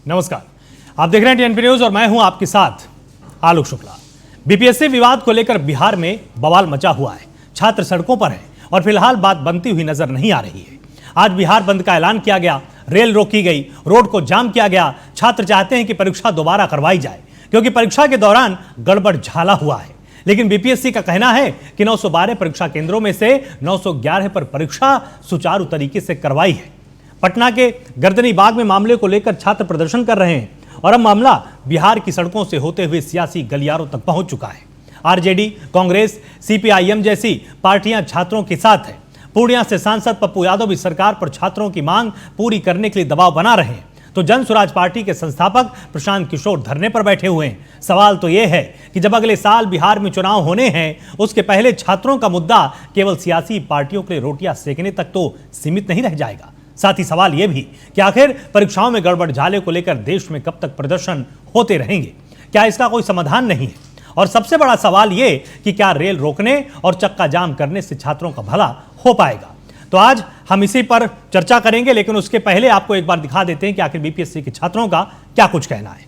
नमस्कार, आप देख रहे हैं टीएनपी न्यूज और मैं हूं आपके साथ आलोक शुक्ला। बीपीएससी विवाद को लेकर बिहार में बवाल मचा हुआ है। छात्र सड़कों पर हैं और फिलहाल बात बनती हुई नजर नहीं आ रही है। आज बिहार बंद का ऐलान किया गया, रेल रोकी गई, रोड को जाम किया गया। छात्र चाहते हैं कि परीक्षा दोबारा करवाई जाए क्योंकि परीक्षा के दौरान गड़बड़ झाला हुआ है। लेकिन बीपीएससी का कहना है कि 912 परीक्षा केंद्रों में से 911 पर परीक्षा सुचारू तरीके से करवाई है। पटना के गर्दनी बाग में मामले को लेकर छात्र प्रदर्शन कर रहे हैं और अब मामला बिहार की सड़कों से होते हुए सियासी गलियारों तक पहुंच चुका है। आरजेडी, कांग्रेस, सीपीआईएम जैसी पार्टियां छात्रों के साथ हैं। पूर्णिया से सांसद पप्पू यादव भी सरकार पर छात्रों की मांग पूरी करने के लिए दबाव बना रहे हैं, तो जन स्वराज पार्टी के संस्थापक प्रशांत किशोर धरने पर बैठे हुए हैं। सवाल तो यह है कि जब अगले साल बिहार में चुनाव होने हैं, उसके पहले छात्रों का मुद्दा केवल सियासी पार्टियों के लिए रोटियां सेकने तक तो सीमित नहीं रह जाएगा। साथ ही सवाल यह भी कि आखिर परीक्षाओं में गड़बड़ झाले को लेकर देश में कब तक प्रदर्शन होते रहेंगे? क्या इसका कोई समाधान नहीं है? और सबसे बड़ा सवाल यह कि क्या रेल रोकने और चक्का जाम करने से छात्रों का भला हो पाएगा? तो आज हम इसी पर चर्चा करेंगे, लेकिन उसके पहले आपको एक बार दिखा देते हैं कि आखिर बीपीएससी के छात्रों का क्या कुछ कहना है।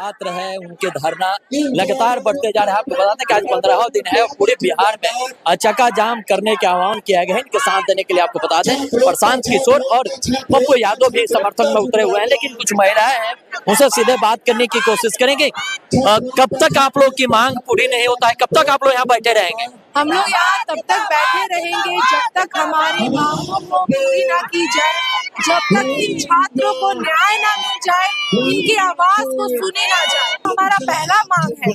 छात्र है, उनके धरना लगातार बढ़ते जा रहे हैं। आपको बता दें कि आज 15वां दिन है और पूरे बिहार में चक्का जाम करने के आह्वान किया गया है। इनके साथ देने के लिए आपको बता दें प्रशांत किशोर और पप्पू यादव भी समर्थन में उतरे हुए हैं, लेकिन कुछ महिलाएं हैं, उनसे सीधे बात करने की कोशिश करेंगे। कब तक आप लोग की मांग पूरी नहीं होता है? कब तक आप लोग यहाँ बैठे रहेंगे? हम लोग यहाँ तब तक बैठे रहेंगे जब तक हमारी मांगों को पूरी ना की जाए, जब तक इन छात्रों को न्याय ना मिल जाए, इनकी आवाज को सुनी ना जाए। हमारा पहला मांग है,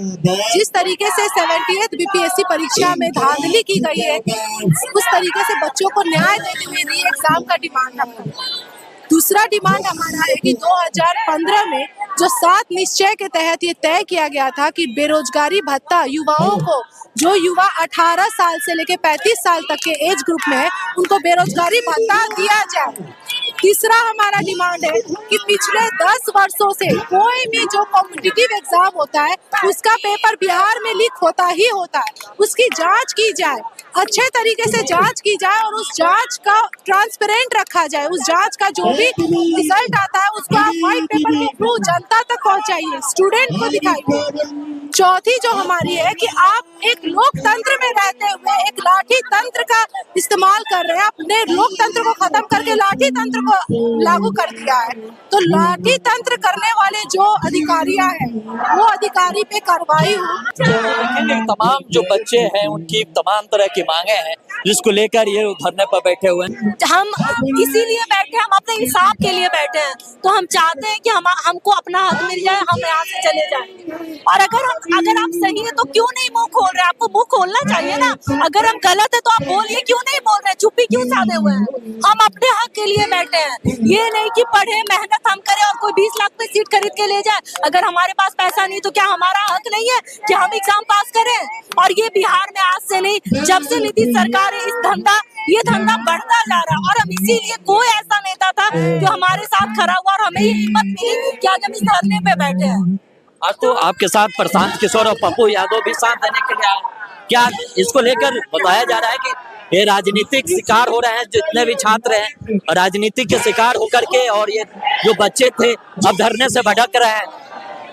जिस तरीके से 70th बीपीएससी परीक्षा में धांधली की गई है, उस तरीके से बच्चों को न्याय देने में री एग्जाम का डिमांड हमारा। दूसरा डिमांड हमारा है कि 2015 में जो 7 निश्चय के तहत ये तय किया गया था कि बेरोजगारी भत्ता युवाओं को, जो युवा 18 साल से लेकर 35 साल तक के एज ग्रुप में है, उनको बेरोजगारी भत्ता दिया जाए। तीसरा हमारा डिमांड है कि पिछले 10 वर्षों से कोई भी जो कॉम्पिटिटिव एग्जाम होता है उसका पेपर बिहार में लीक होता ही होता है, उसकी जांच की जाए, अच्छे तरीके से जांच की जाए और उस जांच का ट्रांसपेरेंट रखा जाए। उस जांच का जो भी रिजल्ट आता है उसको आप व्हाइट पेपर के थ्रू जनता तक पहुंचाइए, स्टूडेंट को दिखाइए। चौथी जो हमारी है कि आप एक लोकतंत्र में रहते हुए एक लाठी तंत्र का इस्तेमाल कर रहे हैं। आपने लोकतंत्र को खत्म करके लाठी तंत्र को लागू कर दिया है, तो लाठी तंत्र करने वाले जो अधिकारियां हैं वो अधिकारी पे कार्रवाई हो। तमाम जो बच्चे हैं उनकी तमाम तरह की मांगे हैं, जिसको लेकर ये धरने पर बैठे हुए हैं। हम इसीलिए बैठे, हम अपने इंसाफ के लिए बैठे हैं। तो हम चाहते हैं कि हमको अपना हक मिल जाए, हम यहाँ से चले जाएं। और अगर आप सही है तो क्यों नहीं मुंह खोल रहे? आपको मुंह खोलना चाहिए ना। अगर हम गलत है तो आप बोलिए, क्यों नहीं बोल रहे? चुप्पी क्यों साधे हुए हैं? हम अपने हक के लिए बैठे हैं, ये नहीं कि पढ़े मेहनत हम करें और कोई 20 लाख पे सीट खरीद के ले जाए। अगर हमारे पास पैसा नहीं तो क्या हमारा हक नहीं है कि हम एग्जाम पास करें? और ये बिहार में आज से नहीं, जब से नीतीश सरकार है, ये धंधा बढ़ता जा रहा है। और हम इसीलिए कोई ऐसा नेता था जो हमारे साथ खड़ा हुआ और हमें ये हिम्मत मिली कि आज हम इस धरने पे बैठे हैं। आज तो आपके साथ प्रशांत किशोर और पप्पू यादव भी साथ देने के लिए आए। क्या इसको लेकर बताया जा रहा है कि ये राजनीतिक शिकार हो रहे हैं? जितने भी छात्र हैं राजनीतिक के शिकार होकर के, और ये जो बच्चे थे अब धरने से भटक रहे हैं।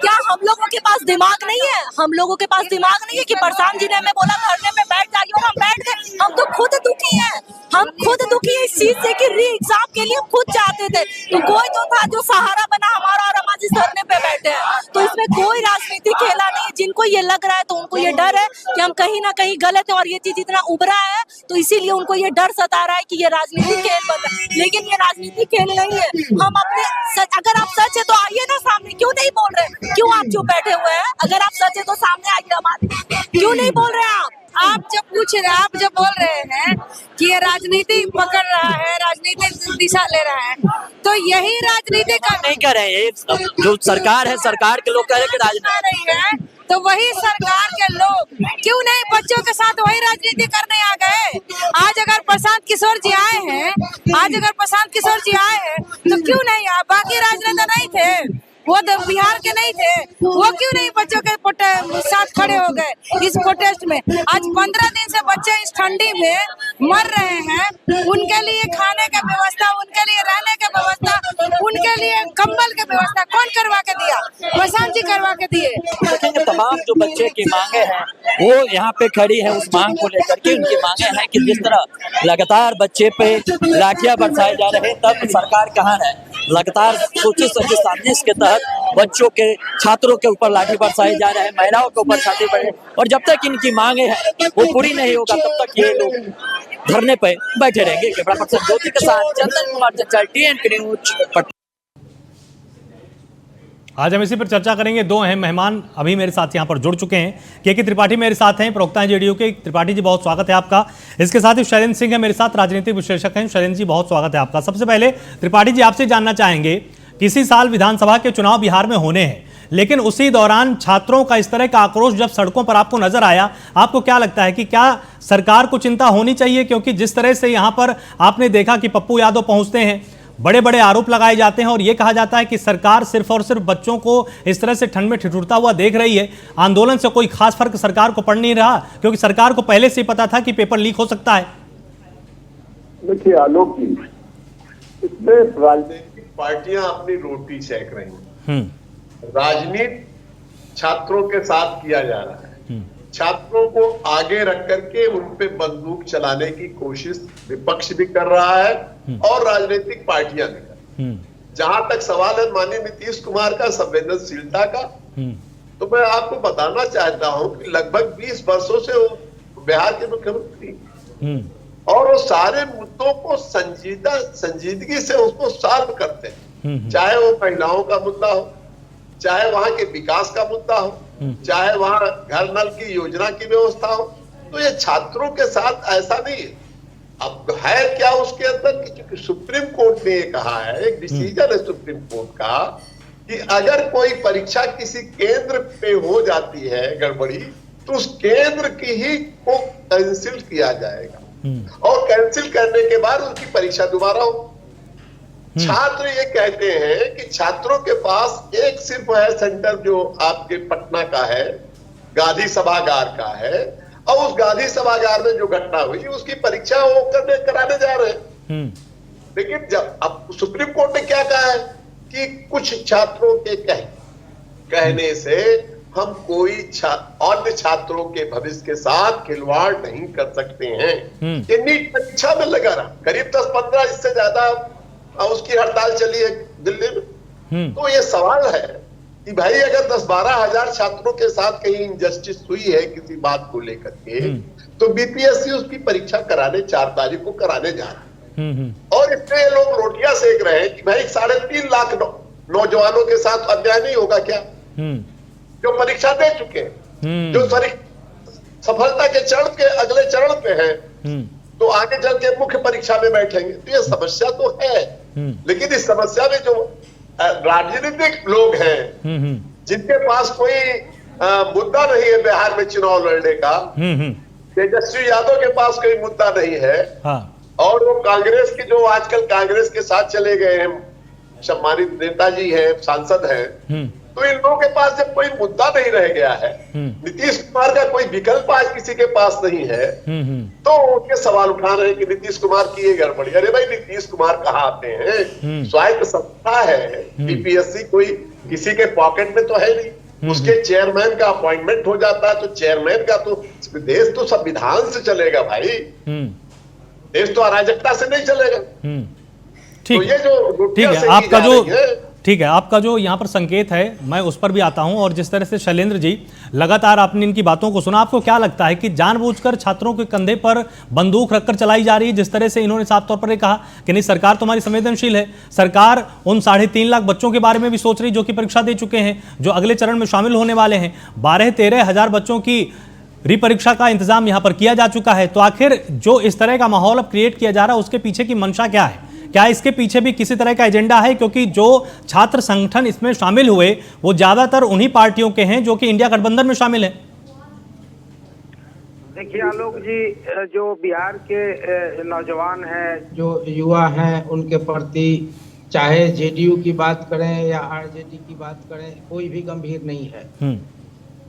क्या हम लोगों के पास दिमाग नहीं है? हम लोगों के पास दिमाग नहीं है कि प्रशांत जी ने हमें बोला धरने में बैठ जाइए और हम बैठ गए। हम तो खुद दुखी हैं, हम खुद दुखी है इस चीज से कि री एग्जाम के लिए खुद चाहते थे, तो कोई तो था जो सहारा बना हमारा और हम आज इस धरने पे बैठे हैं। तो इसमें कोई राजनीति खेला नहीं है। जिनको ये लग रहा है तो उनको ये डर है कि हम कहीं ना कहीं गलत है और ये चीज इतना उभरा है तो इसीलिए उनको ये डर सता रहा है कि ये राजनीतिक खेल बन रहा है। लेकिन ये राजनीतिक खेल नहीं है। हम अपने अगर आप सच है तो आइए ना सामने, क्यों नहीं बोल रहे? क्यों आप जो बैठे हुए हैं? अगर आप सच है तो सामने आइए हमारे, क्यों नहीं बोल रहे हैं आप जब बोल रहे हैं कि ये राजनीति पकड़ रहा है, राजनीतिक दिशा ले रहा है, तो यही राजनीति का नहीं कर रहे हैं। जो सरकार है, सरकार के लोग कह रहे हैं कि राजनीति नहीं है, तो वही सरकार के लोग क्यों नहीं बच्चों के साथ वही राजनीति करने आ गए? आज अगर प्रशांत किशोर जी आए हैं तो क्यों नहीं? बाकी राजनेता नहीं थे? वो तो बिहार के नहीं थे, वो क्यों नहीं बच्चों के साथ खड़े हो गए इस प्रोटेस्ट में। आज 15 दिन से बच्चे इस ठंडी में मर रहे हैं, उनके लिए खाने का व्यवस्था, उनके लिए रहने का व्यवस्था, उनके लिए कंबल की व्यवस्था कौन करवा के दिया? प्रशांत जी करवा के दिए। देखेंगे तमाम जो बच्चे की मांगे हैं वो यहाँ पे खड़ी है, उस मांग को लेकर के उनकी मांगे हैं कि जिस तरह लगातार बच्चे पे लाठियां बरसाए जा रहे हैं, तब सरकार कहाँ है। लगातार सूचित साजिश के तहत बच्चों के, छात्रों के ऊपर लाठी बरसाए जा रहे हैं, महिलाओं के ऊपर छाती पड़े, और जब तक इनकी मांगे हैं वो पूरी नहीं होगा तब तक ये लोग धरने पे बैठे रहेंगे। कैमरा पर्सन ज्योति के साथ चंदन कुमार चंचल, TNP न्यूज पटना। आज हम इसी पर चर्चा करेंगे। दो अहम मेहमान अभी मेरे साथ यहाँ पर जुड़ चुके हैं। के त्रिपाठी मेरे साथ हैं, प्रवक्ता हैं जेडीयू के। त्रिपाठी जी बहुत स्वागत है आपका। इसके साथ ही शैलेंद्र सिंह है मेरे साथ, राजनीतिक विश्लेषक हैं। शैलेंद्र जी बहुत स्वागत है आपका। सबसे पहले त्रिपाठी जी आपसे जानना चाहेंगे, किसी साल विधानसभा के चुनाव बिहार में होने हैं, लेकिन उसी दौरान छात्रों का इस तरह का आक्रोश जब सड़कों पर आपको नजर आया, आपको क्या लगता है कि क्या सरकार को चिंता होनी चाहिए? क्योंकि जिस तरह से यहाँ पर आपने देखा कि पप्पू यादव पहुंचते हैं, बड़े बड़े आरोप लगाए जाते हैं और यह कहा जाता है कि सरकार सिर्फ और सिर्फ बच्चों को इस तरह से ठंड में ठिठुरता हुआ देख रही है। आंदोलन से कोई खास फर्क सरकार को पड़ नहीं रहा, क्योंकि सरकार को पहले से ही पता था कि पेपर लीक हो सकता है। देखिए आलोक जी, इसमें राजनीतिक पार्टियां अपनी रोटी सेक रही हैं। राजनीति छात्रों के साथ किया जा रहा है। छात्रों को आगे रख करके उन पे बंदूक चलाने की कोशिश विपक्ष भी कर रहा है और राजनीतिक पार्टियां भी कर रही हैं। जहां तक सवाल है माननीय नीतीश कुमार का संवेदनशीलता का, तो मैं आपको बताना चाहता हूं कि लगभग 20 वर्षों से वो बिहार के मुख्यमंत्री और वो सारे मुद्दों को संजीदगी से उसको सॉल्व करते हैं। चाहे वो महिलाओं का मुद्दा हो, चाहे वहां के विकास का मुद्दा हो, चाहे वहां घर नल की योजना की व्यवस्था हो। तो ये छात्रों के साथ ऐसा नहीं है। अब है क्या उसके अंदर कि सुप्रीम कोर्ट ने ये कहा है, एक डिसीजन है सुप्रीम कोर्ट का, कि अगर कोई परीक्षा किसी केंद्र पे हो जाती है गड़बड़ी, तो उस केंद्र की ही को कैंसिल किया जाएगा और कैंसिल करने के बाद उनकी परीक्षा दोबारा हो। छात्र ये कहते हैं कि छात्रों के पास एक सिर्फ है सेंटर जो आपके पटना का है, गांधी सभागार का है, और उस गांधी सभागार में जो घटना हुई उसकी परीक्षा वो कराने जा रहे हैं। लेकिन जब अब सुप्रीम कोर्ट ने क्या कहा है कि कुछ छात्रों के कहने से हम कोई अन्य छात्रों के भविष्य के साथ खिलवाड़ नहीं कर सकते हैं। ये नीट परीक्षा में लगा रहा, करीब 10-15 इससे ज्यादा उसकी हड़ताल चली है दिल्ली में। तो ये सवाल है कि भाई अगर 10-12 हजार छात्रों के साथ कहीं इंजस्टिस हुई है किसी बात को लेकर के, तो बीपीएससी उसकी परीक्षा कराने 4 तारीख को कराने जा रहा है। और इसमें लोग रोटियां सेक रहे हैं कि भाई 3.5 लाख नौजवानों के साथ अन्याय नहीं होगा क्या, जो परीक्षा दे चुके हैं, जो सफलता के चरण के अगले चरण पे हैं, तो आगे चल के मुख्य परीक्षा में बैठेंगे। तो ये समस्या तो है, लेकिन इस समस्या में जो राजनीतिक लोग हैं जिनके पास कोई मुद्दा नहीं है बिहार में चुनाव लड़ने का, तेजस्वी यादव के पास कोई मुद्दा नहीं है, और वो कांग्रेस के जो आजकल कांग्रेस के साथ चले गए हैं सम्मानित नेताजी हैं, सांसद हैं, तो इन लोगों के पास जब कोई मुद्दा नहीं रह गया है, नीतीश कुमार का कोई विकल्प आज किसी के पास नहीं है, तो उनके सवाल उठा रहे हैं कि नीतीश कुमार की ये गड़बड़ी। अरे भाई नीतीश कुमार कहाँ आते हैं? स्वायत्त संस्था है, बीपीएससी कोई किसी के पॉकेट में तो है नहीं। उसके चेयरमैन का अपॉइंटमेंट हो जाता है, तो चेयरमैन का तो देश तो संविधान से चलेगा भाई, देश तो अराजकता से नहीं चलेगा। तो ये जो ठीक है, आपका जो यहाँ पर संकेत है मैं उस पर भी आता हूं। और जिस तरह से शैलेंद्र जी लगातार आपने इनकी बातों को सुना, आपको क्या लगता है कि जानबूझकर छात्रों के कंधे पर बंदूक रखकर चलाई जा रही है? जिस तरह से इन्होंने साफ तौर पर कहा कि नहीं, सरकार तो हमारी संवेदनशील है, सरकार उन 3.5 लाख बच्चों के बारे में भी सोच रही जो कि परीक्षा दे चुके हैं, जो अगले चरण में शामिल होने वाले हैं। 12-13 हजार बच्चों की रीपरीक्षा का इंतजाम यहाँ पर किया जा चुका है। तो आखिर जो इस तरह का माहौल अब क्रिएट किया जा रहा है, उसके पीछे की मंशा क्या है? क्या इसके पीछे भी किसी तरह का एजेंडा है? क्योंकि जो छात्र संगठन इसमें शामिल हुए वो ज्यादातर उन्हीं पार्टियों के हैं जो कि इंडिया गठबंधन में शामिल हैं। देखिए आलोक जी, जो बिहार के नौजवान हैं, जो युवा हैं, उनके प्रति चाहे जेडीयू की बात करें या आरजेडी की बात करें, कोई भी गंभीर नहीं है।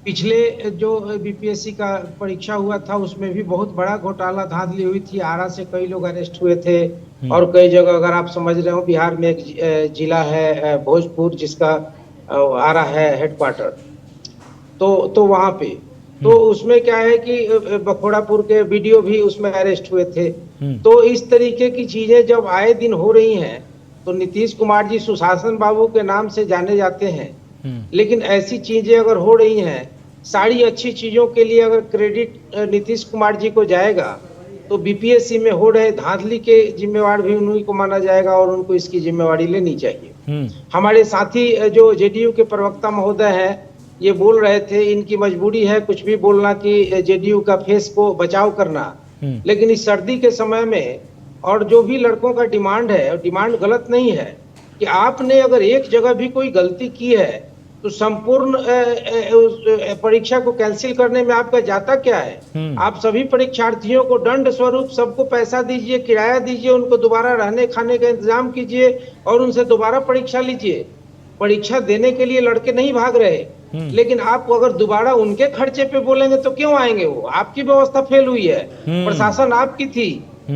पिछले जो बीपीएससी का परीक्षा हुआ था उसमें भी बहुत बड़ा घोटाला धांधली हुई थी। आरा से कई लोग अरेस्ट हुए थे और कई जगह, अगर आप समझ रहे हो, बिहार में एक जिला है भोजपुर जिसका आरा है हेडक्वार्टर, तो वहां पे तो उसमें क्या है कि बखोड़ापुर के बीडीओ भी उसमें अरेस्ट हुए थे। तो इस तरीके की चीजें जब आए दिन हो रही हैं तो नीतीश कुमार जी सुशासन बाबू के नाम से जाने जाते हैं, लेकिन ऐसी चीजें अगर हो रही हैं, सारी अच्छी चीजों के लिए अगर क्रेडिट नीतीश कुमार जी को जाएगा तो बीपीएससी में हो रहे धांधली के जिम्मेवार भी उन्हीं को माना जाएगा और उनको इसकी जिम्मेवारी लेनी चाहिए। हमारे साथी जो जेडीयू के प्रवक्ता महोदय हैं, ये बोल रहे थे इनकी मजबूरी है कुछ भी बोलना कि जेडीयू का फेस को बचाव करना, लेकिन इस सर्दी के समय में और जो भी लड़कों का डिमांड है, डिमांड गलत नहीं है कि आपने अगर एक जगह भी कोई गलती की है तो संपूर्ण परीक्षा को कैंसिल करने में आपका जाता क्या है? आप सभी परीक्षार्थियों को दंड स्वरूप सबको पैसा दीजिए, किराया दीजिए, उनको दोबारा रहने खाने का इंतजाम कीजिए और उनसे दोबारा परीक्षा लीजिए। परीक्षा देने के लिए लड़के नहीं भाग रहे, लेकिन आप अगर दोबारा उनके खर्चे पे बोलेंगे तो क्यों आएंगे? वो आपकी व्यवस्था फेल हुई है, प्रशासन आपकी थी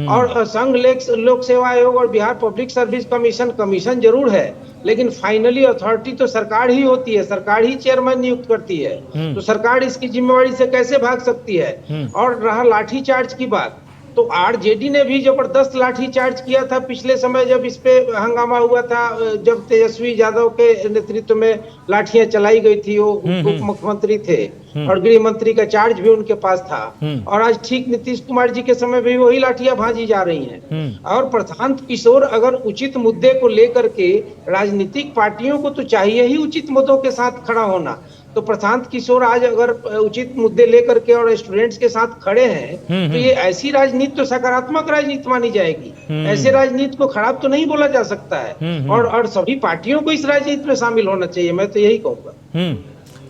और संघ लोक सेवा आयोग और बिहार पब्लिक सर्विस कमीशन जरूर है, लेकिन फाइनली अथॉरिटी तो सरकार ही होती है, सरकार ही चेयरमैन नियुक्त करती है, तो सरकार इसकी जिम्मेवारी से कैसे भाग सकती है? और रहा लाठीचार्ज की बात, तो आरजेडी ने भी जबरदस्त लाठीचार्ज किया था पिछले समय जब इस पे हंगामा हुआ था, जब तेजस्वी यादव के नेतृत्व में लाठियां चलाई गई थी। वो उप मुख्यमंत्री थे और गृह मंत्री का चार्ज भी उनके पास था, और आज ठीक नीतीश कुमार जी के समय भी वही लाठियां भांजी जा रही हैं। और प्रशांत किशोर अगर उचित मुद्दे को लेकर के, राजनीतिक पार्टियों को तो चाहिए ही उचित मुद्दों के साथ खड़ा होना, तो प्रशांत किशोर आज अगर उचित मुद्दे लेकर के और स्टूडेंट्स के साथ खड़े हैं तो ये ऐसी राजनीति तो सकारात्मक राजनीति मानी जाएगी। ऐसे राजनीति को खराब तो नहीं बोला जा सकता है, और सभी पार्टियों को इस राजनीति में शामिल होना चाहिए, मैं तो यही कहूंगा।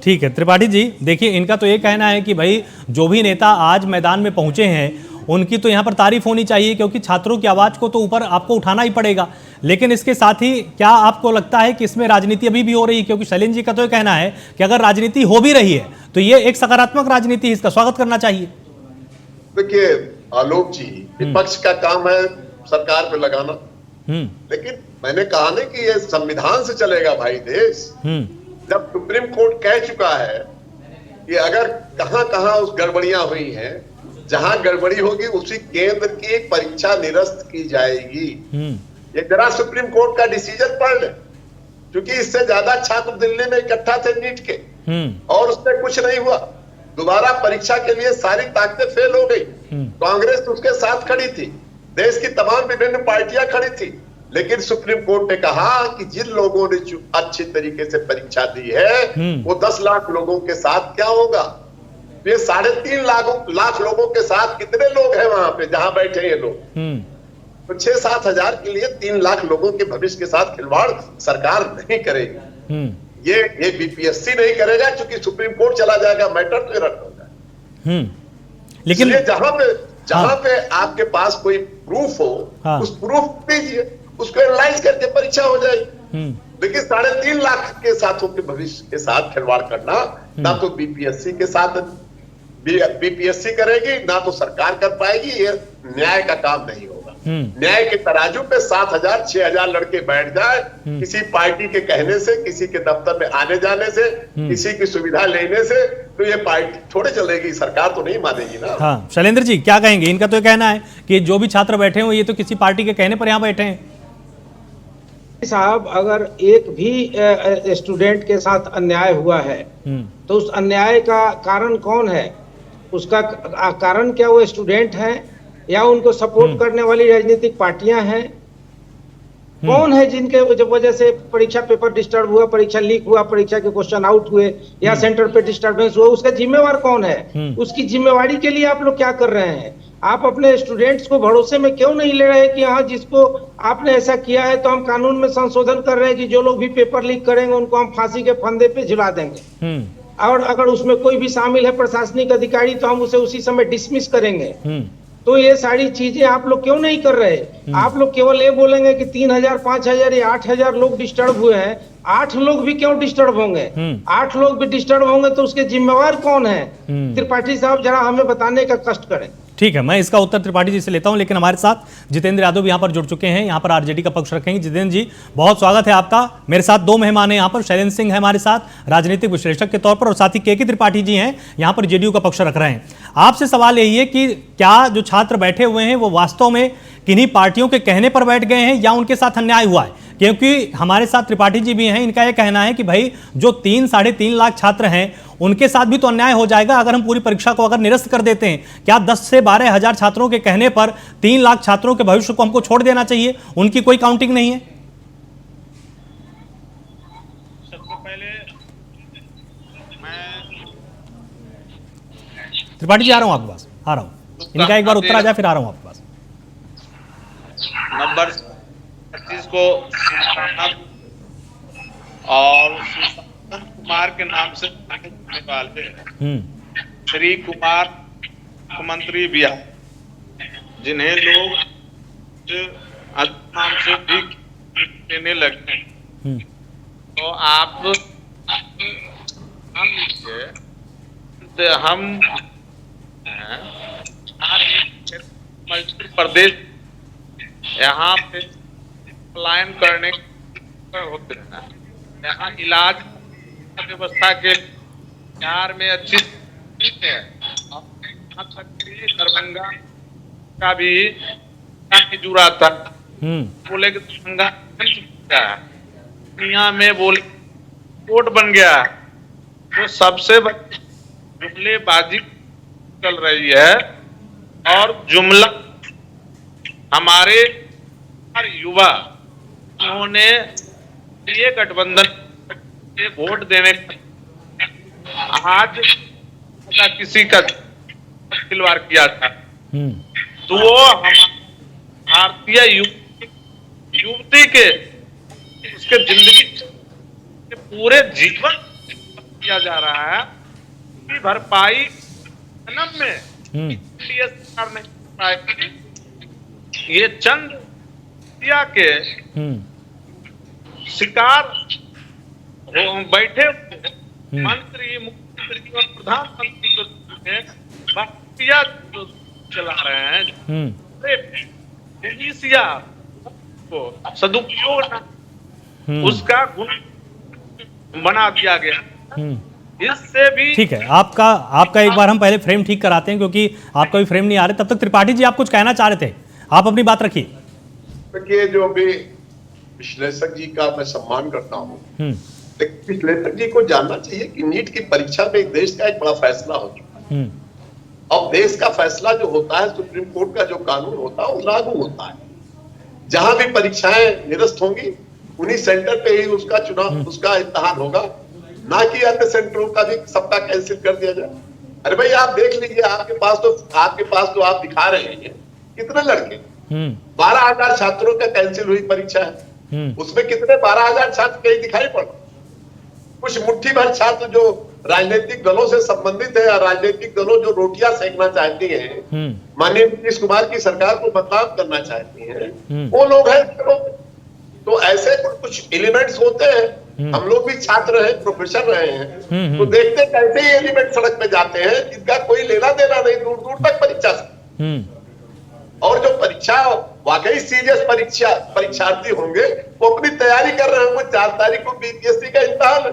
ठीक है त्रिपाठी जी, देखिए इनका तो ये कहना है कि भाई जो भी नेता आज मैदान में पहुंचे हैं उनकी तो यहाँ पर तारीफ होनी चाहिए, क्योंकि छात्रों की आवाज को तो ऊपर आपको उठाना ही पड़ेगा। लेकिन इसके साथ ही क्या आपको लगता है कि इसमें राजनीति अभी भी हो रही है? क्योंकि शैलेंद्र जी का तो कहना है कि अगर राजनीति हो भी रही है तो ये एक सकारात्मक राजनीति, इसका स्वागत करना चाहिए। देखिए आलोक जी, विपक्ष का काम है सरकार पे लगाना, लेकिन मैंने कहा ना कि ये संविधान से चलेगा भाई देश। जब सुप्रीम कोर्ट कह चुका है कि अगर कहां उस गड़बड़ियां हुई हैं, जहां गड़बड़ी होगी उसी केंद्र की परीक्षा निरस्त की जाएगी। ये जरा सुप्रीम कोर्ट का डिसीजन पढ़ ले, क्योंकि इससे ज्यादा छात्र दिल्ली में इकट्ठा थे नीट के और उसमें कुछ नहीं हुआ। दोबारा परीक्षा के लिए सारी ताकतें फेल हो गई। कांग्रेस उसके साथ खड़ी थी, देश की तमाम विभिन्न पार्टियां खड़ी थी, लेकिन सुप्रीम कोर्ट ने कहा कि जिन लोगों ने अच्छी तरीके से परीक्षा दी है वो 10 लाख लोगों के साथ क्या होगा? ये 3.5 लाख लोगों के साथ कितने लोग हैं वहां पे जहां बैठे ये लोग? तो 6-7 हजार के लिए 3 लाख लोगों के भविष्य के साथ खिलवाड़ सरकार नहीं करेगी। ये बीपीएससी नहीं करेगा, क्योंकि सुप्रीम कोर्ट चला जाएगा, मैटर तो रद्द होगा। लेकिन जहां पे आपके पास कोई प्रूफ हो, उस प्रूफ दीजिए, उसको एनालाइज करके परीक्षा हो जाएगी। लेकिन 3.5 लाख के साथों के भविष्य के साथ खिलवाड़ करना ना तो बीपीएससी के साथ बीपीएससी करेगी, ना तो सरकार कर पाएगी। ये न्याय का काम नहीं होगा। न्याय के तराजू पे 7,000-6,000 लड़के बैठ जाए, किसी पार्टी के कहने से, किसी के दफ्तर में आने जाने से, किसी की सुविधा लेने से, तो ये पार्टी थोड़े चलेगी, सरकार तो नहीं मानेगी ना। हाँ शैलेंद्र जी क्या कहेंगे? इनका तो कहना है कि जो भी छात्र बैठे हो ये तो किसी पार्टी के कहने पर यहाँ बैठे हैं। साहब, अगर एक भी स्टूडेंट के साथ अन्याय हुआ है तो उस अन्याय का कारण कौन है? उसका कारण क्या वो स्टूडेंट हैं या उनको सपोर्ट करने वाली राजनीतिक पार्टियां हैं? कौन है जिनके वजह से परीक्षा पेपर डिस्टर्ब हुआ, परीक्षा लीक हुआ, परीक्षा के क्वेश्चन आउट हुए या सेंटर पे डिस्टर्बेंस हुआ? उसका जिम्मेवार कौन है? उसकी जिम्मेवारी के लिए आप लोग क्या कर रहे हैं? आप अपने स्टूडेंट्स को भरोसे में क्यों नहीं ले रहे कि हाँ जिसको आपने ऐसा किया है तो हम कानून में संशोधन कर रहे हैं कि जो लोग भी पेपर लीक करेंगे उनको हम फांसी के फंदे पे झुला देंगे, और अगर उसमें कोई भी शामिल है प्रशासनिक अधिकारी तो हम उसे उसी समय डिसमिस करेंगे। तो ये सारी चीजें आप लोग क्यों नहीं कर रहे? आप लोग केवल ये बोलेंगे कि 3,000, 5,000 या 8,000 लोग डिस्टर्ब हुए हैं। 8 लोग भी क्यों डिस्टर्ब होंगे? 8 लोग भी डिस्टर्ब होंगे तो उसके जिम्मेवार कौन है? त्रिपाठी साहब जरा हमें बताने का कष्ट करें। ठीक है, मैं इसका उत्तर त्रिपाठी जी से लेता हूं, लेकिन हमारे साथ जितेंद्र यादव भी यहाँ पर जुड़ चुके हैं, यहाँ पर आरजेडी का पक्ष रखेंगे। जितेंद्र जी, बहुत स्वागत है आपका। मेरे साथ 2 मेहमान हैं यहाँ पर, शैलेंद्र सिंह है हमारे साथ राजनीतिक विश्लेषक के तौर पर, और साथ ही के त्रिपाठी जी हैं यहाँ पर जेडीयू का पक्ष रख रहे हैं। आपसे सवाल यही है कि क्या जो छात्र बैठे हुए हैं वो वास्तव में किन्हीं पार्टियों के कहने पर बैठ गए हैं या उनके साथ अन्याय हुआ है? क्योंकि हमारे साथ त्रिपाठी जी भी हैं, इनका यह कहना है कि भाई जो 3-3.5 लाख छात्र हैं उनके साथ भी तो अन्याय हो जाएगा अगर हम पूरी परीक्षा को अगर निरस्त कर देते हैं। क्या 10 से 12 हजार छात्रों के कहने पर 3 लाख छात्रों के भविष्य को हमको छोड़ देना चाहिए? उनकी कोई काउंटिंग नहीं है? सबसे पहले मैं त्रिपाठी जी आ रहा हूं आपके पास, आ रहा हूं, इनका एक बार उत्तर आ जाए फिर आ रहा हूं आपके पास। नंबर 25 को और कुमार के नाम से जाने वाले श्री कुमार मुख्यमंत्री बिहार, जिन्हें लोग नाम से भी देने लगे, तो आप हम मल्टी प्रदेश यहाँ पे पलायन करने होते हैं। यहाँ इलाज व्यवस्था के बिहार में अच्छी है, यहाँ तक कि दरभंगा का भी जुड़ा था, बोले कि दरभंगा दुनिया में बोले कोर्ट बन गया, तो सबसे जुमलेबाजी चल रही है। और जुमला हमारे युवा उन्होंने ये गठबंधन वोट देने आज किसी का खिलवाड़ किया था, तो वो भारतीय युवती के उसके जिंदगी के पूरे जीवन किया जा रहा है। भरपाई जन्म में सरकार नहीं पाएगी। ये चंद के शिकार बैठे मंत्री, मुख्यमंत्री और प्रधानमंत्री जो चला रहे हैं, को सदुपयोग उसका गुण बना दिया गया। इससे भी ठीक है, आपका एक बार हम पहले फ्रेम ठीक कराते हैं, क्योंकि आपका भी फ्रेम नहीं आ रहा। तब तक त्रिपाठी जी आप कुछ कहना चाह रहे थे, आप अपनी बात रखिए। देखिए, जो भी विश्लेषक जी का मैं सम्मान करता हूँ, लेकिन विश्लेषक जी को जानना चाहिए कि नीट की परीक्षा में देश का एक बड़ा फैसला हो चुका है। अब देश का फैसला जो होता है, सुप्रीम कोर्ट का जो कानून होता है वो लागू होता है। जहां भी परीक्षाएं निरस्त होंगी उन्हीं सेंटर पे ही उसका चुनाव, उसका इम्तिहान होगा, ना कि अन्य सेंटरों का भी सबका कैंसिल कर दिया जाए। अरे भाई, आप देख लीजिए, आपके पास तो आप दिखा रहे हैं कितने लड़के, 12,000 छात्रों का कैंसिल हुई परीक्षा है, उसमें कितने 12,000 छात्र कहीं दिखाई पड़, कुछ मुट्ठी भर छात्र जो राजनीतिक दलों से संबंधित है, राजनीतिक दलों जो रोटियां सेकना चाहती हैं, माननीय नीतीश कुमार की सरकार को बदनाम करना चाहती हैं, वो लोग हैं। तो ऐसे कुछ एलिमेंट्स होते हैं। हम लोग भी छात्र हैं, प्रोफेसर रहे हैं, तो देखते कैसे ये एलिमेंट सड़क पे जाते हैं जिनका कोई लेना देना नहीं दूर दूर तक परीक्षा से। और जो परीक्षा वाकई सीरियस परीक्षार्थी होंगे वो अपनी तैयारी कर रहे होंगे, 4 तारीख को बीपीएससी का इम्तिहान है,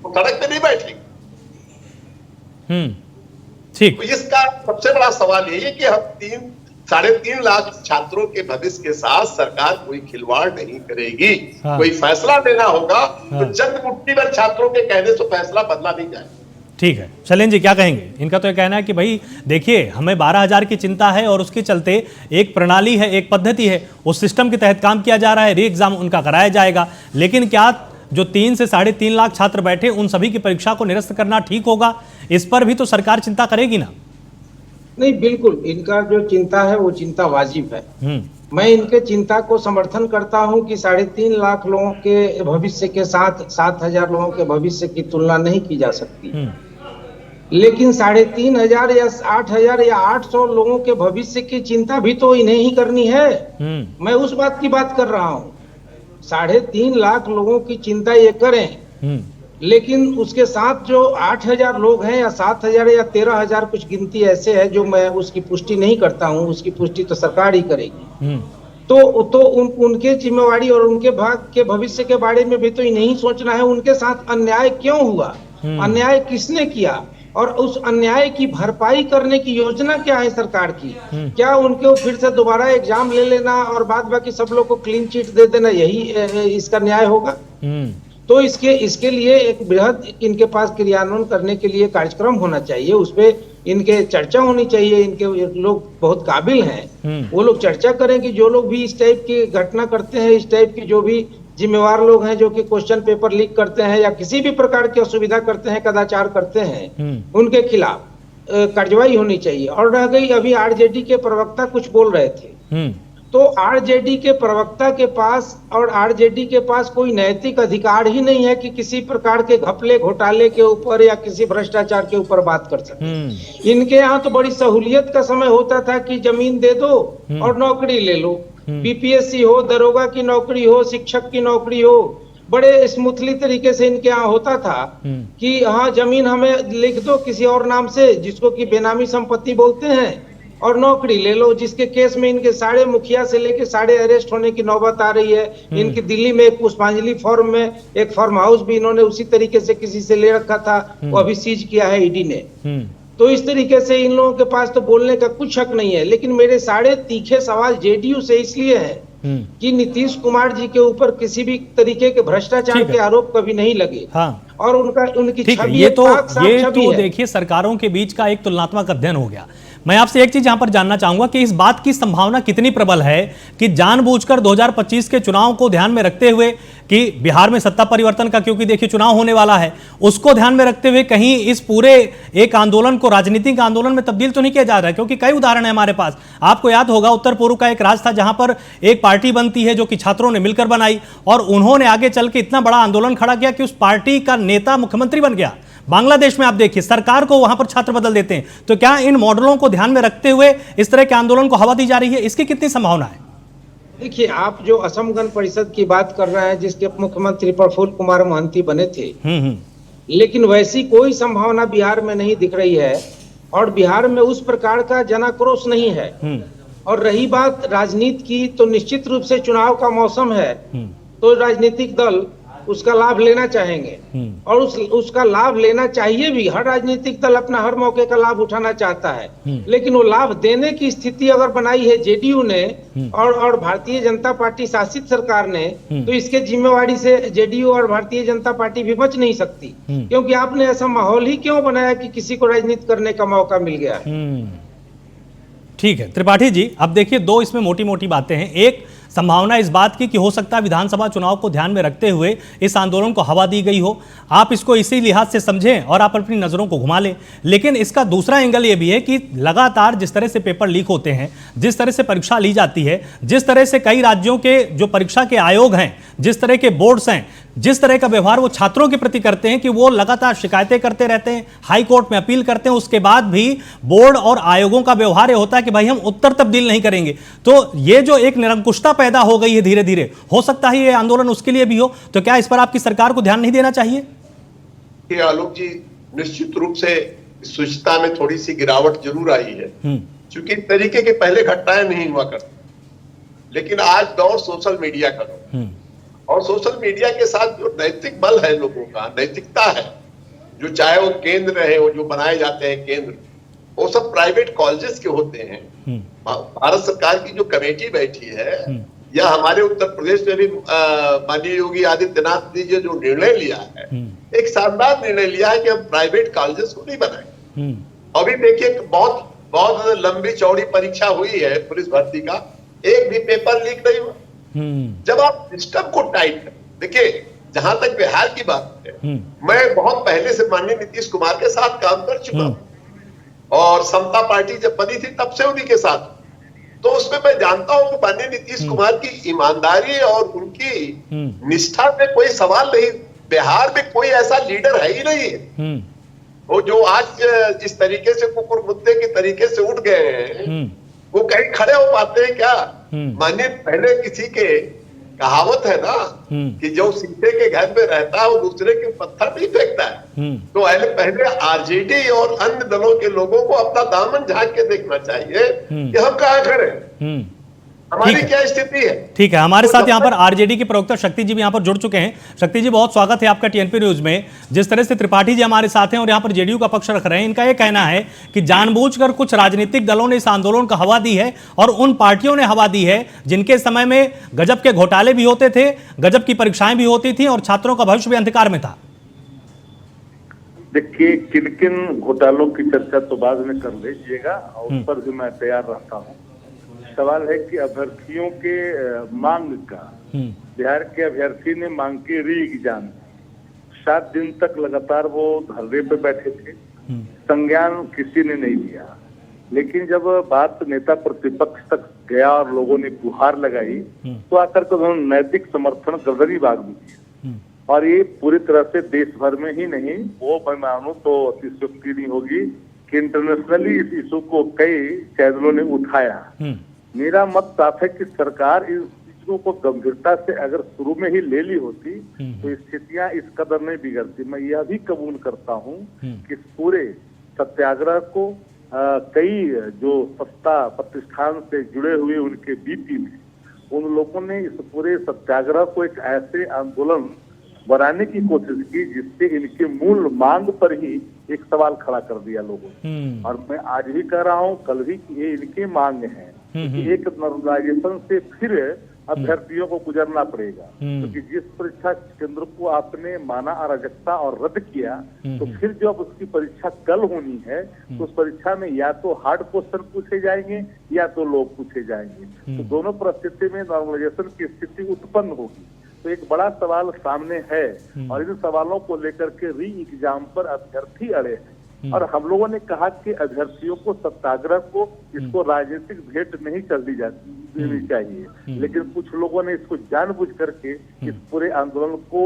वो सड़क पे नहीं बैठेंगे। ठीक, तो इसका सबसे बड़ा सवाल यही है कि हम 3.5 लाख छात्रों के भविष्य के साथ सरकार कोई खिलवाड़ नहीं करेगी। कोई फैसला लेना होगा तो चंद मुट्ठी भर छात्रों के कहने से फैसला बदला नहीं जाए। ठीक है, शैलेंद्र जी क्या कहेंगे? इनका तो ये कहना है कि भाई देखिए, हमें 12,000 की चिंता है और उसके चलते एक प्रणाली है, एक पद्धति है, उस सिस्टम के तहत काम किया जा रहा है, री एग्जाम उनका कराया जाएगा। लेकिन क्या जो 3 से 3.5 लाख छात्र बैठे उन सभी की परीक्षा को निरस्त करना ठीक होगा? इस पर भी तो सरकार चिंता करेगी ना? नहीं, बिल्कुल, इनका जो चिंता है वो चिंता वाजिब है। मैं इनके चिंता को समर्थन करता हूं कि 3.5 लाख लोगों के भविष्य के साथ 7,000 लोगों के भविष्य की तुलना नहीं की जा सकती। लेकिन 3,500 या 8,000 या 800 लोगों के भविष्य की चिंता भी तो इन्हें ही करनी है। मैं उस बात की बात कर रहा हूँ। 3.5 लाख लोगों की चिंता ये करें, लेकिन उसके साथ जो 8,000 लोग हैं या 7,000 या 13,000 कुछ गिनती ऐसे है जो मैं उसकी पुष्टि नहीं करता हूँ, उसकी पुष्टि तो सरकार ही करेगी। तो उनके जिम्मेवारी और उनके भाग के भविष्य के बारे में भी तो नहीं सोचना है। उनके साथ अन्याय क्यों हुआ, अन्याय किसने किया, और उस अन्याय की भरपाई करने की योजना क्या है सरकार की? क्या उनको फिर से दोबारा एग्जाम ले लेना और बाद बाकी सब लोग को क्लीन चिट दे देना, यही इसका न्याय होगा? तो इसके लिए एक बृहद इनके पास क्रियान्वयन करने के लिए कार्यक्रम होना चाहिए, उसपे इनके चर्चा होनी चाहिए। इनके लोग बहुत काबिल हैं, वो लोग चर्चा करें कि जो लोग भी इस टाइप की घटना करते हैं, इस टाइप की जो भी जिम्मेवार लोग हैं जो कि क्वेश्चन पेपर लीक करते हैं या किसी भी प्रकार की असुविधा करते हैं, कदाचार करते हैं, उनके खिलाफ कार्रवाई होनी चाहिए। और रह गई, अभी आरजेडी के प्रवक्ता कुछ बोल रहे थे, तो आरजेडी के प्रवक्ता के पास और आरजेडी के पास कोई नैतिक अधिकार ही नहीं है कि किसी प्रकार के घपले घोटाले के ऊपर या किसी भ्रष्टाचार के ऊपर बात कर सके। इनके यहाँ तो बड़ी सहूलियत का समय होता था कि जमीन दे दो और नौकरी ले लो। बीपीएससी हो, दरोगा की नौकरी हो, शिक्षक की नौकरी हो, बड़े स्मूथली तरीके से इनके यहाँ होता था कि हाँ जमीन हमें लिख दो किसी और नाम से, जिसको कि बेनामी संपत्ति बोलते हैं, और नौकरी ले लो। जिसके केस में इनके सारे मुखिया से लेके सारे अरेस्ट होने की नौबत आ रही है। इनकी दिल्ली में एक पुष्पांजलि फॉर्म में एक फार्म हाउस भी इन्होंने उसी तरीके से किसी से ले रखा था, वो अभी सीज किया है ईडी ने। तो इस तरीके से इन लोगों के पास तो बोलने का कुछ हक नहीं है। लेकिन मेरे सारे तीखे सवाल जेडीयू से इसलिए हैं कि नीतीश कुमार जी के ऊपर किसी भी तरीके के भ्रष्टाचार के आरोप कभी नहीं लगे। और उनकी छवि ये तो देखिए सरकारों के बीच का एक तुलनात्मक अध्ययन हो गया। मैं आपसे एक चीज यहां पर जानना चाहूंगा कि इस बात की संभावना कितनी प्रबल है कि जानबूझकर 2025 के चुनाव को ध्यान में रखते हुए कि बिहार में सत्ता परिवर्तन का, क्योंकि देखिए चुनाव होने वाला है, उसको ध्यान में रखते हुए कहीं इस पूरे एक आंदोलन को राजनीतिक आंदोलन में तब्दील तो नहीं किया जा रहा है? क्योंकि कई उदाहरण है हमारे पास। आपको याद होगा उत्तर पूर्व का एक राज्य था जहां पर एक पार्टी बनती है जो कि छात्रों ने मिलकर बनाई, और उन्होंने आगे चल के इतना बड़ा आंदोलन खड़ा किया कि उस पार्टी का नेता मुख्यमंत्री बन गया। बांग्लादेश में आप देखिए सरकार को वहां पर छात्र बदल देते हैं। तो क्या इन मॉडलों को ध्यान में रखते हुए इस तरह के आंदोलन को हवा दी जा रही है? इसकी कितनी संभावना है? देखिए, आप जो असम गण परिषद की बात कर रहे हैं जिसके मुख्यमंत्री प्रफुल्ल कुमार महंती बने थे, लेकिन वैसी कोई संभावना बिहार में नहीं दिख रही है और बिहार में उस प्रकार का जनाक्रोश नहीं है। और रही बात राजनीति की, तो निश्चित रूप से चुनाव का मौसम है तो राजनीतिक दल उसका लाभ लेना चाहेंगे और उसका लाभ लेना चाहिए भी। हर राजनीतिक दल अपना हर मौके का लाभ उठाना चाहता है, लेकिन वो लाभ देने की स्थिति अगर बनाई है जेडीयू ने और भारतीय जनता पार्टी शासित सरकार ने, तो इसके जिम्मेवारी से जेडीयू और भारतीय जनता पार्टी भी बच नहीं सकती। क्योंकि आपने ऐसा माहौल ही क्यों बनाया कि किसी को राजनीति करने का मौका मिल गया। ठीक है त्रिपाठी जी, अब देखिए दो इसमें मोटी मोटी बातें हैं। एक संभावना इस बात की कि हो सकता है विधानसभा चुनाव को ध्यान में रखते हुए इस आंदोलन को हवा दी गई हो। आप इसको इसी लिहाज से समझें और आप अपनी नज़रों को घुमा लें। लेकिन इसका दूसरा एंगल ये भी है कि लगातार जिस तरह से पेपर लीक होते हैं, जिस तरह से परीक्षा ली जाती है, जिस तरह से कई राज्यों के जो परीक्षा के आयोग हैं, जिस तरह के बोर्ड्स हैं, जिस तरह का व्यवहार वो छात्रों के प्रति करते हैं कि वो लगातार शिकायतें करते रहते हैं, हाई कोर्ट में अपील करते हैं, उसके बाद भी बोर्ड और आयोगों का व्यवहार ये होता है कि भाई हम उत्तर तब्दील नहीं करेंगे। तो ये जो एक निरंकुशता पैदा हो गई है धीरे धीरे, हो सकता है ये आंदोलन उसके लिए भी हो। तो क्या इस पर आपकी सरकार को ध्यान नहीं देना चाहिए? आलोक जी, निश्चित रूप से स्वच्छता में थोड़ी सी गिरावट जरूर आई है, क्योंकि इस तरीके के पहले घटनाएं नहीं हुआ करती। लेकिन आज दौर सोशल मीडिया का दौर, और सोशल मीडिया के साथ जो नैतिक बल है, लोगों का नैतिकता है, जो चाहे वो केंद्र है, वो जो बनाए जाते हैं केंद्र, वो सब प्राइवेट कॉलेजेस के होते हैं। भारत सरकार की जो कमेटी बैठी है, या हमारे उत्तर प्रदेश में भी माननीय योगी आदित्यनाथ जी जो निर्णय लिया है, एक शानदार निर्णय लिया है कि हम प्राइवेट कॉलेजेस को नहीं बनाएंगे। अभी देखिए बहुत लंबी चौड़ी परीक्षा हुई है पुलिस भर्ती का, एक भी पेपर लीक नहीं हुआ। जब आप सिस्टम को टाइट कर, देखिए जहां तक बिहार की बात है, मैं बहुत पहले से माननीय नीतीश कुमार के साथ काम कर चुका हूं, और समता पार्टी जब बनी थी तब से उन्हीं के साथ, तो उसमें मैं जानता हूं कि माननीय नीतीश कुमार की ईमानदारी और उनकी निष्ठा में कोई सवाल नहीं। बिहार में कोई ऐसा लीडर है ही नहीं है वो जो आज इस तरीके से कुकुर मुद्दे के तरीके से उठ गए हैं, वो कहीं खड़े हो पाते हैं क्या? मानिए पहले किसी के कहावत है ना कि जो शीशे के घर में रहता है वो दूसरे के पत्थर नहीं फेंकता है। तो पहले आरजेडी और अन्य दलों के लोगों को अपना दामन झांक के देखना चाहिए कि हम कहाँ खड़े हैं, हमारी क्या स्थिति है। ठीक है, हमारे साथ यहाँ पर आरजेडी के प्रवक्ता शक्ति जी भी यहाँ पर जुड़ चुके हैं। शक्ति जी, बहुत स्वागत है आपका टीएनपी न्यूज में। जिस तरह से त्रिपाठी जी हमारे साथ हैं और यहाँ पर जेडीयू का पक्ष रख रहे हैं, इनका यह कहना है कि जानबूझकर कुछ राजनीतिक दलों ने इस आंदोलन को हवा दी है और उन पार्टियों ने हवा दी है जिनके समय में गजब के घोटाले भी होते थे, गजब की परीक्षाएं भी होती थी और छात्रों का भविष्य भी अंधकार में था। देखिए, किन किन घोटालों की चर्चा तो बाद में कर लीजिएगा, उस पर भी मैं तैयार रहता हूँ। सवाल है कि अभ्यर्थियों के मांग का, बिहार के अभ्यर्थी ने मांग की री एग्जाम, 7 दिन तक लगातार वो धरने पे बैठे थे, संज्ञान किसी ने नहीं लिया। लेकिन जब बात नेता प्रतिपक्ष तक गया और लोगों ने गुहार लगाई तो आकर के उन्होंने नैतिक समर्थन गदरी बाग में किया। और ये पूरी तरह से देश भर में ही नहीं, वो मैं मानूं तो अतिशयोक्ति नहीं होगी कि इंटरनेशनली इस इशू को कई चैनलों ने उठाया। मेरा मत साफ है कि सरकार इस चीजों को गंभीरता से अगर शुरू में ही ले ली होती तो स्थितियां इस कदर नहीं बिगड़ती। मैं यह भी कबूल करता हूं कि पूरे सत्याग्रह को कई जो सत्ता प्रतिष्ठान से जुड़े हुए उनके बीपी में उन लोगों ने इस पूरे सत्याग्रह को एक ऐसे आंदोलन बनाने की कोशिश की जिससे इनके मूल मांग पर ही एक सवाल खड़ा कर दिया लोगों ने। और मैं आज भी कह रहा हूं, कल भी, कि ये इनके मांग है कि एक नॉर्मलाइजेशन से फिर अभ्यर्थियों को गुजरना पड़ेगा, क्योंकि जिस परीक्षा केंद्र को आपने माना अराजकता और रद्द किया, तो फिर जब उसकी परीक्षा कल होनी है तो उस परीक्षा में या तो हार्ड क्वेश्चन पूछे जाएंगे या तो लोग पूछे जाएंगे। तो दोनों परिस्थिति में नॉर्मलाइजेशन की स्थिति उत्पन्न होगी। तो एक बड़ा सवाल सामने है और इन सवालों को लेकर के री एग्जाम पर अभ्यर्थी अड़े हैं। और हम लोगों ने कहा कि अभ्यर्थियों को सत्याग्रह को इसको राजनीतिक भेंट नहीं चलनी देनी चाहिए, लेकिन कुछ लोगों ने इसको जानबूझ करके इस पूरे आंदोलन को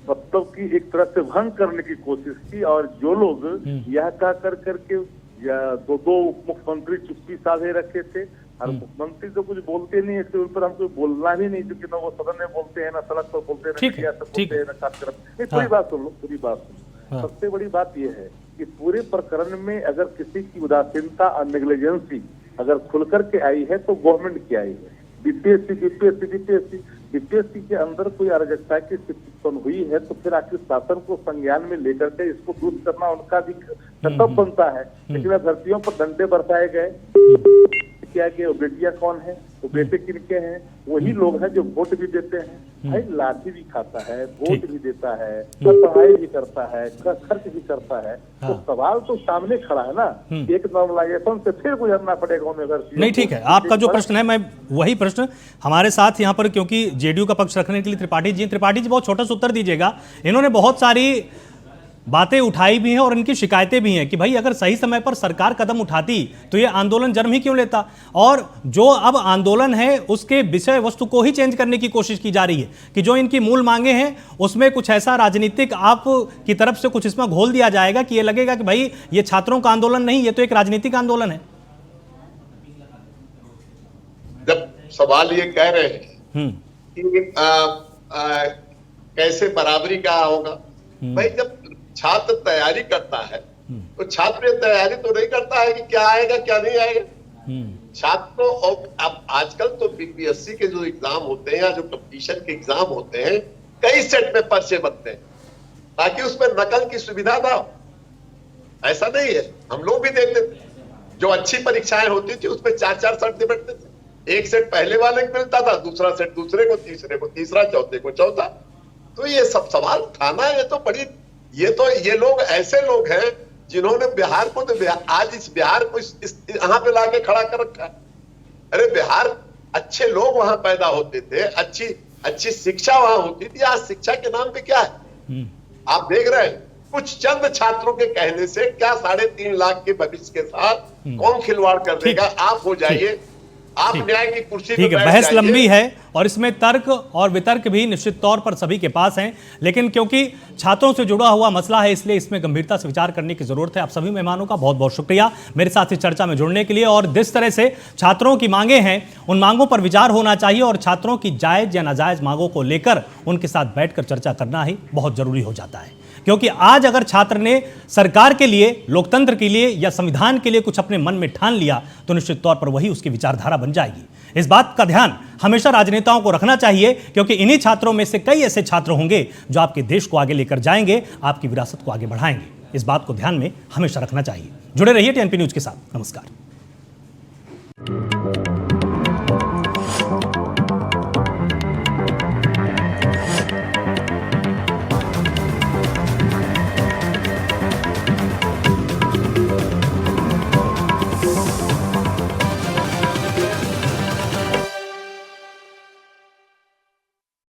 मतलब की एक तरह से भंग करने की कोशिश की। और जो लोग यह कह कर करके दो मुख्यमंत्री चुप्पी साधे रखे थे, और मुख्यमंत्री तो कुछ बोलते नहीं है, उन पर हमको बोलना भी नहीं, क्योंकि ना वो सदन में बोलते हैं, ना सड़क पर बोलते हैं, ना सियासत बोलते हैं, ना कार्यक्रम। पूरी बात सुन लो, पूरी बात सुन। सबसे बड़ी बात यह है कि पूरे प्रकरण में अगर किसी की उदासीनता और नेग्लिजेंसी अगर खुल करके आई है तो गवर्नमेंट की आई है। बीपीएससी के अंदर कोई अराजकता की स्थिति उत्पन्न हुई है तो फिर आखिर शासन को संज्ञान में लेकर के इसको दूर करना उनका भी कर्तव्य बनता है। लेकिन अभ्यर्थियों पर डंडे बरसाए गए, क्या कि वो बेटियां कौन है, वो बेटे किनके हैं, वही लोग हैं जो वोट भी देते हैं। भाई लाठी भी खाता है, वोट भी देता है, पढ़ाई भी करता है, खर्च भी करता है। तो सवाल तो सामने खड़ा है ना, एक नॉर्मलाइजेशन से फिर गुजरना पड़ेगा उन्हें। नहीं, ठीक है, आपका जो प्रश्न है, मैं वही प्रश्न हमारे साथ यहाँ पर, क्योंकि जेडीयू का पक्ष रखने के लिए त्रिपाठी जी बहुत छोटा सा उत्तर दीजिएगा। इन्होंने बहुत सारी बातें उठाई भी हैं और इनकी शिकायतें भी हैं कि भाई अगर सही समय पर सरकार कदम उठाती तो ये आंदोलन जन्म ही क्यों लेता, और जो अब आंदोलन है उसके विषय वस्तु को ही चेंज करने की कोशिश की जा रही है कि जो इनकी मूल मांगे हैं उसमें कुछ ऐसा राजनीतिक आप की तरफ से कुछ इसमें घोल दिया जाएगा कि ये लगेगा कि भाई ये छात्रों का आंदोलन नहीं, ये तो एक राजनीतिक आंदोलन है। जब सवाल ये कह रहे हैं कि कैसे बराबरी का होगा, भाई जब छात्र तैयारी करता है तो छात्र तैयारी तो नहीं करता है कि क्या आएगा क्या नहीं आएगा। छात्रों और अब आजकल तो बीपीएससी के जो एग्जाम होते हैं या जो कंपटीशन के एग्जाम होते हैं, कई सेट में पर्चे बनते हैं ताकि उसमें नकल की सुविधा ना हो। ऐसा नहीं है, हम लोग भी देते थे, जो अच्छी परीक्षाएं होती थी उसमें 4-4 सेट बैठते थे। एक सेट पहले वाले को मिलता था, दूसरा सेट दूसरे को, तीसरे को तीसरा, चौथे को चौथा। तो ये सब सवाल उठाना, ये लोग ऐसे लोग हैं जिन्होंने बिहार को तो आज इस बिहार को यहाँ पे लाके खड़ा कर रखा है। अरे बिहार, अच्छे लोग वहां पैदा होते थे, अच्छी शिक्षा वहां होती थी। आज शिक्षा के नाम पे क्या है आप देख रहे हैं। कुछ चंद छात्रों के कहने से क्या 3.5 लाख के भविष्य के साथ कौन खिलवाड़ कर देगा। आप हो जाइए, आप न्याय की कुर्सी ठीक है। बहस लंबी है और इसमें तर्क और वितर्क भी निश्चित तौर पर सभी के पास हैं, लेकिन क्योंकि छात्रों से जुड़ा हुआ मसला है, इसलिए इसमें गंभीरता से विचार करने की जरूरत है। आप सभी मेहमानों का बहुत बहुत शुक्रिया मेरे साथ इस चर्चा में जुड़ने के लिए। और जिस तरह से छात्रों की मांगे हैं, उन मांगों पर विचार होना चाहिए और छात्रों की जायज या नाजायज मांगों को लेकर उनके साथ बैठकर चर्चा करना ही बहुत जरूरी हो जाता है। क्योंकि आज अगर छात्र ने सरकार के लिए, लोकतंत्र के लिए या संविधान के लिए कुछ अपने मन में ठान लिया तो निश्चित तौर पर वही उसकी विचारधारा बन जाएगी। इस बात का ध्यान हमेशा राजनेताओं को रखना चाहिए, क्योंकि इन्हीं छात्रों में से कई ऐसे छात्र होंगे जो आपके देश को आगे लेकर जाएंगे, आपकी विरासत को आगे बढ़ाएंगे। इस बात को ध्यान में हमेशा रखना चाहिए। जुड़े रहिए टीएनपी न्यूज के साथ। नमस्कार।